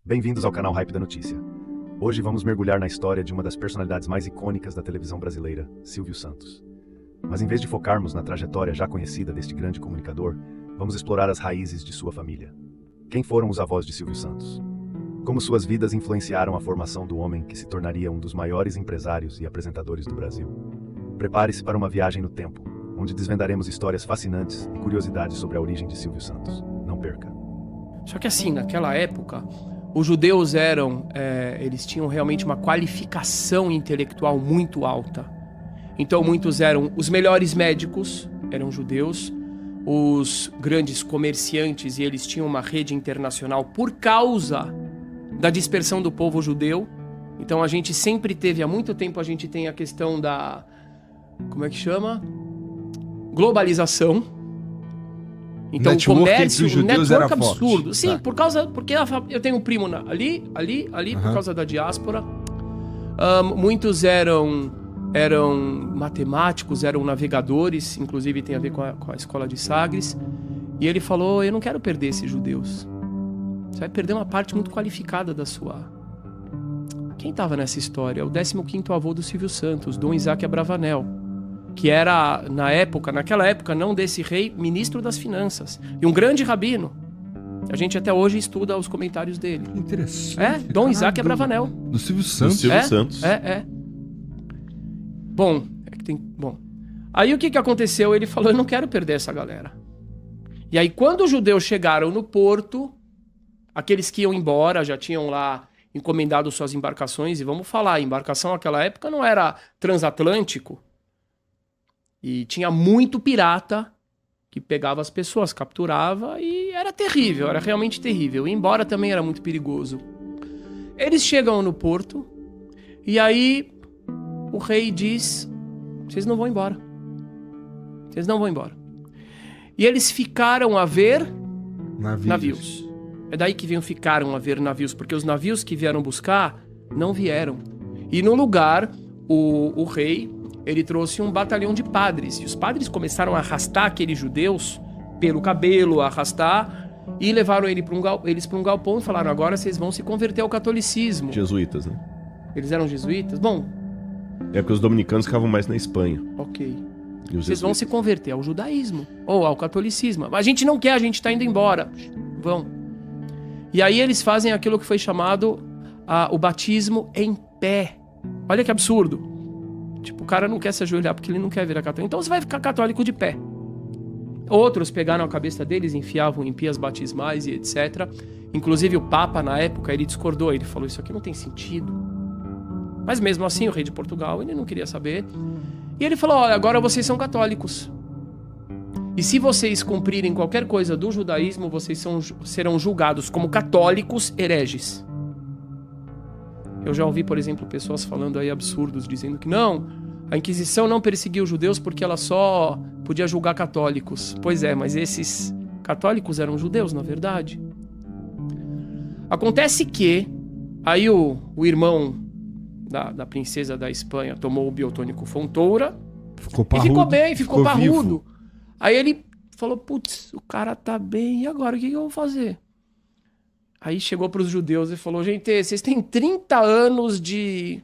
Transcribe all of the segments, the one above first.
Bem-vindos ao canal Hype da Notícia. Hoje vamos mergulhar na história de uma das personalidades mais icônicas da televisão brasileira, Silvio Santos. Mas em vez de focarmos na trajetória já conhecida deste grande comunicador, vamos explorar as raízes de sua família. Quem foram os avós de Silvio Santos? Como suas vidas influenciaram a formação do homem que se tornaria um dos maiores empresários e apresentadores do Brasil? Prepare-se para uma viagem no tempo, onde desvendaremos histórias fascinantes e curiosidades sobre a origem de Silvio Santos. Não perca! Só que assim, naquela época, os judeus eles tinham realmente uma qualificação intelectual muito alta. Então muitos eram os melhores médicos, eram judeus, os grandes comerciantes, e eles tinham uma rede internacional por causa da dispersão do povo judeu. Então a gente sempre teve, há muito tempo a gente tem a questão da, como é que chama? Globalização. Então o comércio, o network absurdo. Forte. Sim, tá. Porque eu tenho um primo ali, por causa da diáspora. Muitos eram matemáticos, eram navegadores, inclusive tem a ver com a escola de Sagres. E ele falou, eu não quero perder esses judeus. Você vai perder uma parte muito qualificada da sua... Quem estava nessa história? O 15º avô do Silvio Santos, Dom Isaac Abravanel, que era, naquela época, não desse rei, ministro das finanças. E um grande rabino. A gente até hoje estuda os comentários dele. Interessante. Dom Isaac Abravanel. Do Silvio Santos. Do Silvio Santos. Bom, aí o que aconteceu? Ele falou, eu não quero perder essa galera. E aí quando os judeus chegaram no porto, aqueles que iam embora já tinham lá encomendado suas embarcações. E vamos falar, a embarcação naquela época não era transatlântico. E tinha muito pirata que pegava as pessoas, capturava, e era terrível, era realmente terrível. E embora também era muito perigoso. Eles chegam no porto, e aí o rei diz, vocês não vão embora. Vocês não vão embora. E eles ficaram a ver navios. É daí que ficaram a ver navios, porque os navios que vieram buscar não vieram. E no lugar, o rei... ele trouxe um batalhão de padres. E os padres começaram a arrastar aqueles judeus pelo cabelo, arrastar, e levaram eles para um galpão e falaram, agora vocês vão se converter ao catolicismo. Jesuítas, né? Eles eram jesuítas? Bom... É porque os dominicanos ficavam mais na Espanha. Ok. Vocês vão se converter ao judaísmo, ou ao catolicismo. A gente não quer, a gente está indo embora. Vão. E aí eles fazem aquilo que foi chamado o batismo em pé. Olha que absurdo. Tipo, o cara não quer se ajoelhar porque ele não quer virar católico. Então você vai ficar católico de pé. Outros pegaram a cabeça deles, enfiavam em pias batismais e etc. Inclusive o Papa, na época, ele discordou. Ele falou, isso aqui não tem sentido. Mas mesmo assim, o rei de Portugal, ele não queria saber. E ele falou, olha, agora vocês são católicos. E se vocês cumprirem qualquer coisa do judaísmo, vocês serão julgados como católicos hereges. Eu já ouvi, por exemplo, pessoas falando aí absurdos, dizendo que não, a Inquisição não perseguiu os judeus porque ela só podia julgar católicos. Pois é, mas esses católicos eram judeus, na verdade. Acontece que aí o irmão da princesa da Espanha tomou o biotônico Fontoura e ficou bem, ficou parrudo. Vivo. Aí ele falou, putz, o cara tá bem, e agora o que eu vou fazer? Aí chegou para os judeus e falou, gente, vocês têm 30 anos de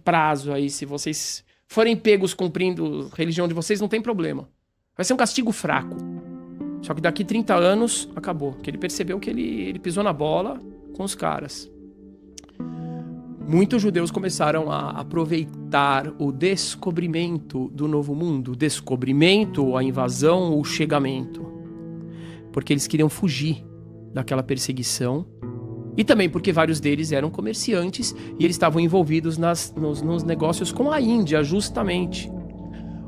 prazo aí, se vocês forem pegos cumprindo a religião de vocês, não tem problema. Vai ser um castigo fraco. Só que daqui 30 anos, acabou. Porque ele percebeu que ele pisou na bola com os caras. Muitos judeus começaram a aproveitar o descobrimento do novo mundo. Descobrimento, a invasão, o chegamento. Porque eles queriam fugir daquela perseguição, e também porque vários deles eram comerciantes e eles estavam envolvidos nos negócios com a Índia, justamente.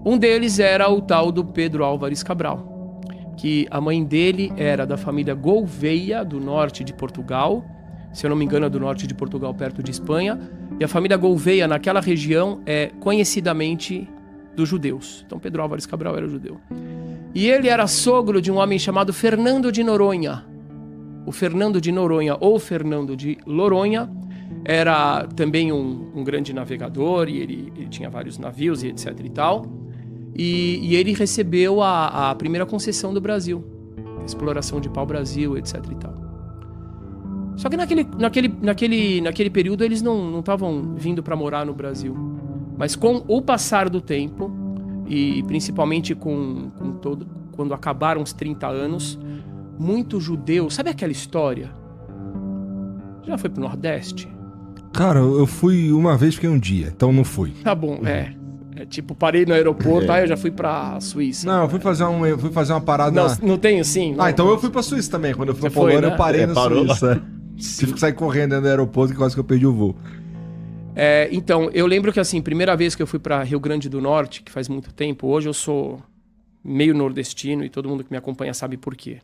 Um deles era o tal do Pedro Álvares Cabral, que a mãe dele era da família Gouveia, do norte de Portugal, se eu não me engano é do norte de Portugal, perto de Espanha, e a família Gouveia naquela região é conhecidamente dos judeus. Então Pedro Álvares Cabral era judeu. E ele era sogro de um homem chamado Fernando de Noronha. O Fernando de Noronha, ou Fernando de Loronha, era também um grande navegador, e ele tinha vários navios e etc e tal. E ele recebeu a primeira concessão do Brasil, exploração de pau-brasil, etc e tal. Só que naquele período eles não estavam vindo para morar no Brasil. Mas com o passar do tempo, e principalmente quando acabaram os 30 anos, muitos judeus... Sabe aquela história? Já foi pro Nordeste? Cara, eu fui uma vez, fiquei um dia, então não fui. Tá bom, tipo, parei no aeroporto, aí eu já fui pra Suíça. Não, eu fui fazer uma parada... Não tem assim? Não. Então eu fui pra Suíça também. Quando eu fui Você pra Polônia, foi, né? eu parei na parou lá. Suíça. Tive que sair correndo dentro do aeroporto, que quase que eu perdi o voo. Então, eu lembro que assim, primeira vez que eu fui pra Rio Grande do Norte, que faz muito tempo, hoje eu sou meio nordestino e todo mundo que me acompanha sabe por quê.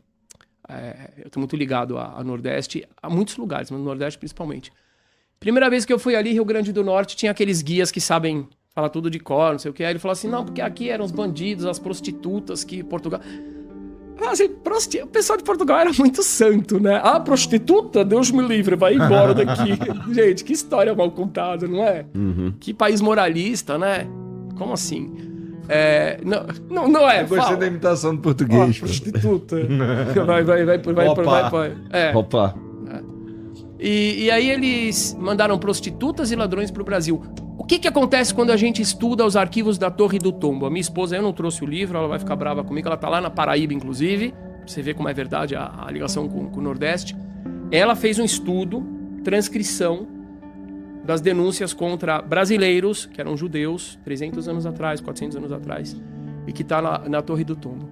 Eu tô muito ligado a Nordeste, a muitos lugares, mas no Nordeste principalmente. Primeira vez que eu fui ali, Rio Grande do Norte, tinha aqueles guias que sabem falar tudo de cor, não sei o que. Aí ele falou assim, não, porque aqui eram os bandidos, as prostitutas que Portugal... Assim, o pessoal de Portugal era muito santo, né? Ah, prostituta? Deus me livre, vai embora daqui. Gente, que história mal contada, não é? Uhum. Que país moralista, né? Como assim? Não é, Eu gostei fala. da imitação do português. Prostituta. vai. Opa. E aí eles mandaram prostitutas e ladrões pro Brasil. O que acontece quando a gente estuda os arquivos da Torre do Tombo? A minha esposa, eu não trouxe o livro, ela vai ficar brava comigo, ela tá lá na Paraíba, inclusive. Você vê como é verdade a ligação com o Nordeste. Ela fez um estudo, transcrição das denúncias contra brasileiros, que eram judeus, 300 anos atrás, 400 anos atrás, e que tá na Torre do Tombo.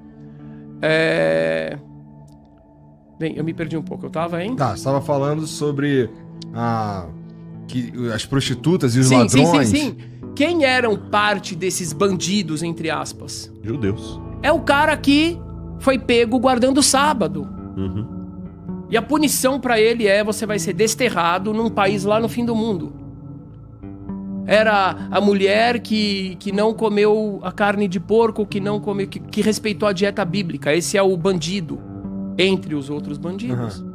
Bem, eu me perdi um pouco. Eu tava, hein? Tá, você tava falando sobre as prostitutas e os ladrões. Sim. Quem eram parte desses bandidos, entre aspas? Judeus. É o cara que foi pego guardando o sábado. Uhum. E a punição pra ele você vai ser desterrado num país lá no fim do mundo. Era a mulher que não comeu a carne de porco, que não comeu, que respeitou a dieta bíblica. Esse é o bandido, entre os outros bandidos. Uhum.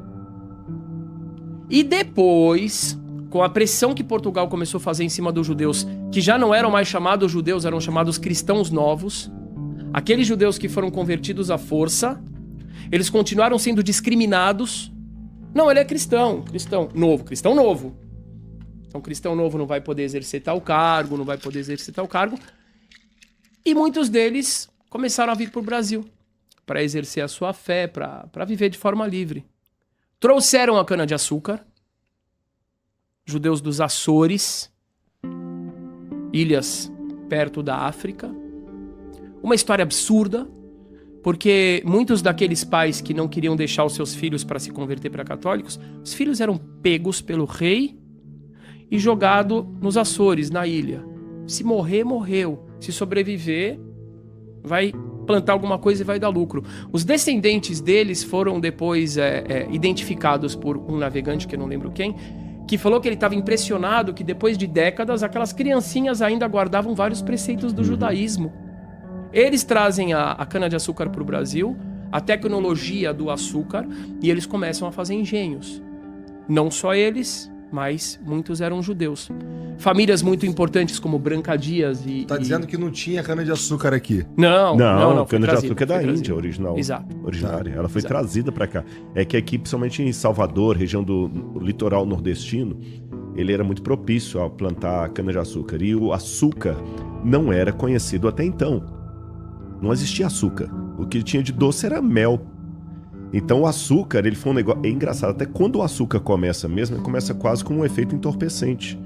E depois, com a pressão que Portugal começou a fazer em cima dos judeus, que já não eram mais chamados judeus, eram chamados cristãos novos, aqueles judeus que foram convertidos à força, eles continuaram sendo discriminados. Não, ele é cristão novo. Então, cristão novo não vai poder exercer tal cargo, E muitos deles começaram a vir para o Brasil para exercer a sua fé, para viver de forma livre. Trouxeram a cana-de-açúcar, judeus dos Açores, ilhas perto da África. Uma história absurda, porque muitos daqueles pais que não queriam deixar os seus filhos para se converter para católicos, os filhos eram pegos pelo rei e jogado nos Açores, na ilha. Se morrer, morreu. Se sobreviver, vai plantar alguma coisa e vai dar lucro. Os descendentes deles foram depois identificados por um navegante, que eu não lembro quem, que falou que ele estava impressionado que depois de décadas, aquelas criancinhas ainda guardavam vários preceitos do judaísmo. Eles trazem a cana-de-açúcar para o Brasil, a tecnologia do açúcar, e eles começam a fazer engenhos. Não só eles, mas muitos eram judeus. Famílias muito importantes como Branca Dias e... Tá dizendo que não tinha cana-de-açúcar aqui. Não, cana-de-açúcar é da Índia, original. Exato. Originária. Ela foi Exato. trazida pra cá. É que aqui, principalmente em Salvador, região do litoral nordestino, ele era muito propício a plantar cana-de-açúcar. E o açúcar não era conhecido até então. Não existia açúcar. O que tinha de doce era mel. Então o açúcar, ele foi um negócio... É engraçado, até quando o açúcar começa mesmo, ele começa quase com um efeito entorpecente.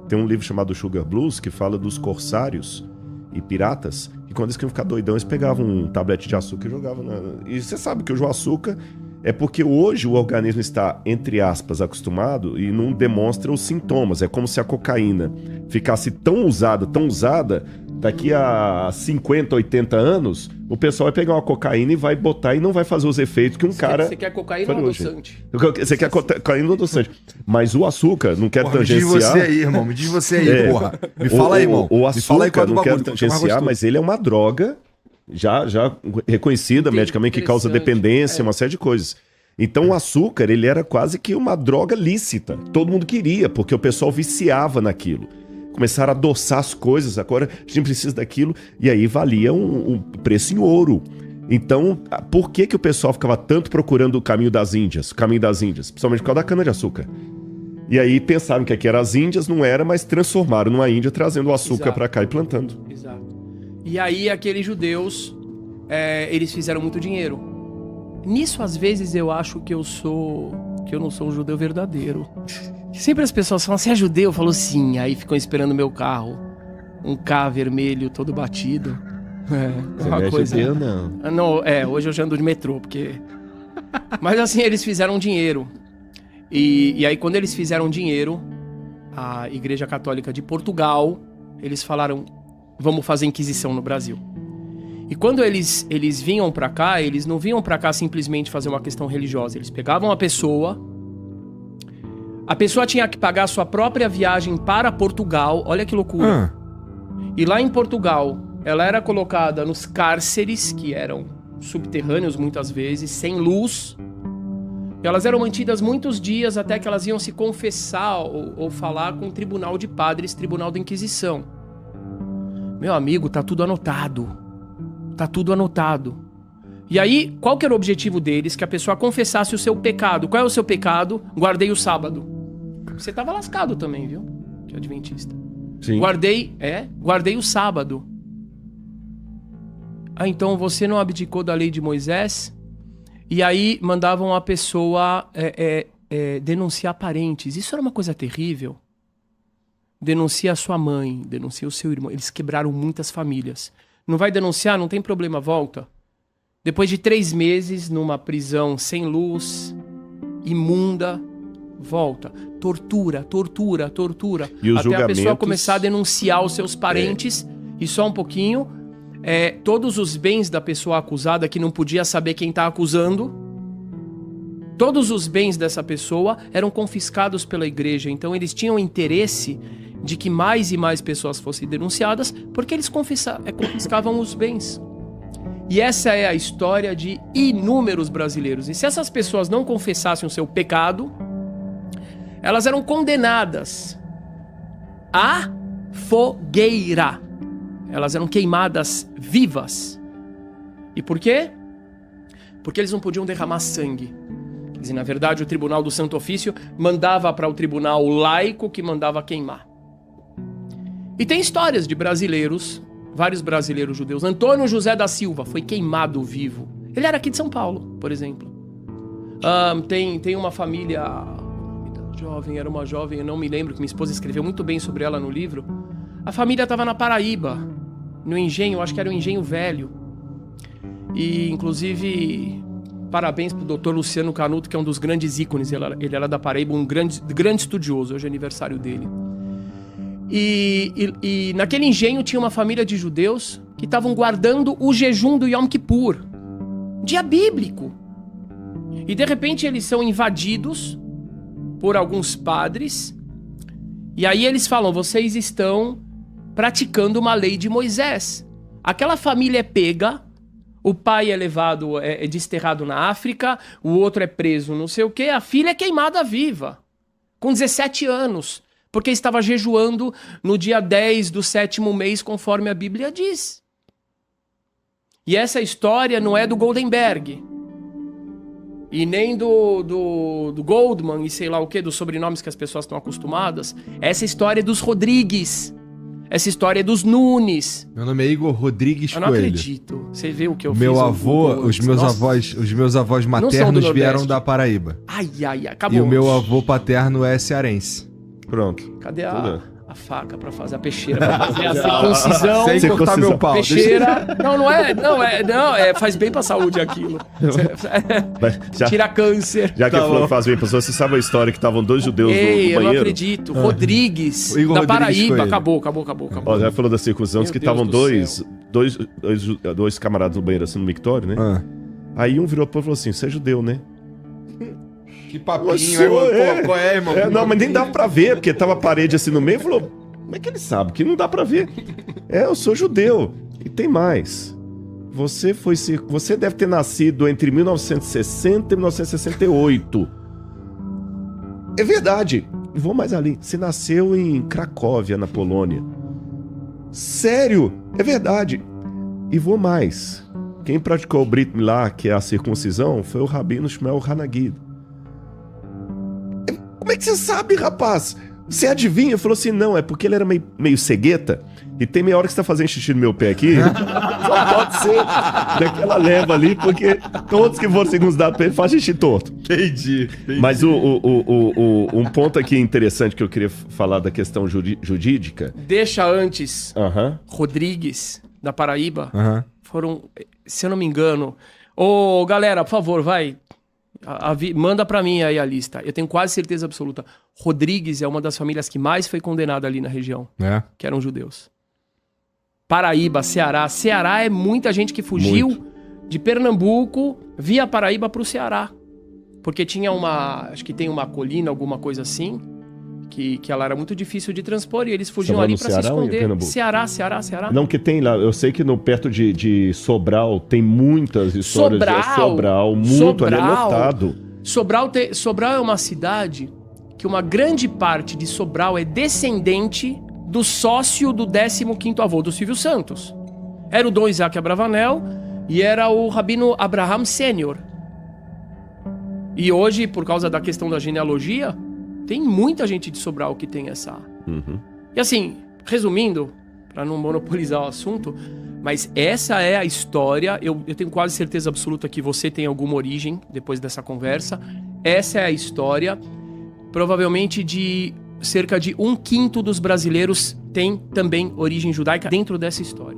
Tem um livro chamado Sugar Blues, que fala dos corsários e piratas, que quando eles queriam ficar doidão, eles pegavam um tablete de açúcar e jogavam na... E você sabe que o açúcar é porque hoje o organismo está, entre aspas, acostumado e não demonstra os sintomas. É como se a cocaína ficasse tão usada, daqui a 50, 80 anos, o pessoal vai pegar uma cocaína e vai botar e não vai fazer os efeitos que cara... Você quer cocaína ou adoçante? Você quer cocaína ou adoçante? Mas o açúcar, não quero tangenciar... Me diz você aí, irmão. Me diz você aí, porra. Me fala aí, irmão. O açúcar, não quero tangenciar, mas ele é uma droga já reconhecida medicamente, que causa dependência, uma série de coisas. Então o açúcar, ele era quase que uma droga lícita. Todo mundo queria, porque o pessoal viciava naquilo. Começaram a adoçar as coisas, agora a gente precisa daquilo, e aí valia um preço em ouro. Então, por que o pessoal ficava tanto procurando o caminho das Índias? Principalmente por causa da cana-de-açúcar. E aí pensaram que aqui era as Índias, não era, mas transformaram numa Índia, trazendo o açúcar para cá e plantando. Exato. E aí aqueles judeus, eles fizeram muito dinheiro. Nisso, às vezes, eu acho que eu não sou um judeu verdadeiro. Sempre as pessoas falam, você é judeu? Eu falo, sim. Aí ficam esperando o meu carro. Um K vermelho, todo batido. Você não é judeu, não. Não, hoje eu já ando de metrô, porque... Mas assim, eles fizeram dinheiro. E aí, quando eles fizeram dinheiro, a Igreja Católica de Portugal, eles falaram, vamos fazer Inquisição no Brasil. E quando eles vinham pra cá, eles não vinham pra cá simplesmente fazer uma questão religiosa. Eles pegavam a pessoa tinha que pagar a sua própria viagem para Portugal. Olha que loucura. E lá em Portugal, ela era colocada nos cárceres, que eram subterrâneos muitas vezes, sem luz. E elas eram mantidas muitos dias até que elas iam se confessar ou falar com o tribunal de padres, tribunal da Inquisição. Meu amigo, tá tudo anotado. Tá tudo anotado. E aí, qual que era o objetivo deles? Que a pessoa confessasse o seu pecado. Qual é o seu pecado? Guardei o sábado. Você tava lascado também, viu? Que é adventista. Sim. Guardei o sábado. Ah, então você não abdicou da lei de Moisés? E aí mandavam a pessoa denunciar parentes. Isso era uma coisa terrível. Denuncia a sua mãe, denuncia o seu irmão. Eles quebraram muitas famílias. Não vai denunciar? Não tem problema, volta. Depois de 3 meses numa prisão sem luz, imunda, volta. Tortura. E os até julgamentos... a pessoa começar a denunciar os seus parentes. E só um pouquinho, todos os bens da pessoa acusada, que não podia saber quem está acusando, todos os bens dessa pessoa eram confiscados pela igreja. Então eles tinham interesse de que mais e mais pessoas fossem denunciadas, porque eles confiscavam os bens. E essa é a história de inúmeros brasileiros. E se essas pessoas não confessassem o seu pecado, elas eram condenadas à fogueira. Elas eram queimadas vivas. E por quê? Porque eles não podiam derramar sangue. Quer dizer, na verdade, o Tribunal do Santo Ofício mandava para o tribunal laico, que mandava queimar. E tem histórias de brasileiros, vários brasileiros judeus. Antônio José da Silva foi queimado vivo. Ele era aqui de São Paulo, por exemplo. Tem uma família jovem, era uma jovem, eu não me lembro, que minha esposa escreveu muito bem sobre ela no livro. A família estava na Paraíba, no engenho, acho que era o Engenho Velho. E, inclusive, parabéns pro Dr. Luciano Canuto, que é um dos grandes ícones. Ele era da Paraíba, um grande estudioso. Hoje é aniversário dele. E naquele engenho tinha uma família de judeus que estavam guardando o jejum do Yom Kippur. Dia bíblico. E de repente eles são invadidos por alguns padres. E aí eles falam, vocês estão praticando uma lei de Moisés. Aquela família é pega, o pai é levado, é desterrado na África, o outro é preso não sei o quê, a filha é queimada viva, com 17 anos. Porque estava jejuando no dia 10 do 7º mês, conforme a Bíblia diz. E essa história não é do Goldenberg. E nem do Goldman e sei lá o que, dos sobrenomes que as pessoas estão acostumadas. Essa história é dos Rodrigues. Essa história é dos Nunes. Meu nome é Igor Rodrigues Coelho. Eu não acredito. Você vê o que eu fiz. Meu avô, os meus avós maternos vieram da Paraíba. Ai, acabou. E o meu avô paterno é cearense. Pronto. Cadê a faca pra fazer a peixeira? Pra fazer a circuncisão. Sem cortar meu pau. Peixeira. Não, faz bem pra saúde aquilo. Tira câncer. Já que falou que faz bem pra você sabe a história que estavam 2 judeus no banheiro? Eu não acredito. Rodrigues, da Paraíba. Acabou. Ó, já falou da circuncisão, que estavam dois camaradas no banheiro, assim, no mictório, né? Aí um virou pro outro e falou assim, você é judeu, né? Que papinho, irmão? Não, mas nem dava pra ver, porque tava a parede assim no meio e falou, como é que ele sabe? Que não dá pra ver. Eu sou judeu. E tem mais. Você deve ter nascido entre 1960 e 1968. É verdade. Vou mais ali. Você nasceu em Cracóvia, na Polônia. Sério? É verdade. E vou mais. Quem praticou o Brit Milá, que é a circuncisão, foi o Rabino Shmuel Hanagid. Como é que você sabe, rapaz? Você adivinha? Falou assim, não, é porque ele era meio cegueta, e tem meia hora que você tá fazendo xixi no meu pé aqui, só pode ser daquela leva ali, porque todos que foram circuncidados pra ele fazem xixi torto. Entendi. Mas um ponto aqui interessante que eu queria falar da questão jurídica... Deixa antes, Rodrigues, da Paraíba, foram, se eu não me engano... Ô, galera, por favor, vai... manda pra mim aí a lista. Eu tenho quase certeza absoluta. Rodrigues é uma das famílias que mais foi condenada ali na região. Que eram judeus. Paraíba, Ceará. Ceará é muita gente que fugiu de Pernambuco via Paraíba pro Ceará. Porque tinha acho que tem uma colina, alguma coisa assim, que ela era muito difícil de transpor e eles fugiam ali pra se esconder. Ceará. Não, que tem lá. Eu sei que perto de Sobral tem muitas histórias de Sobral, ali anotado. Sobral é uma cidade que uma grande parte de Sobral é descendente do sócio do 15º avô do Silvio Santos. Era o Dom Isaac Abravanel e era o Rabino Abraham Sênior. E hoje, por causa da questão da genealogia, tem muita gente de Sobral que tem essa... E assim, resumindo, para não monopolizar o assunto, mas essa é a história, eu tenho quase certeza absoluta que você tem alguma origem depois dessa conversa. Essa é a história, provavelmente de cerca de 1/5 dos brasileiros tem também origem judaica dentro dessa história.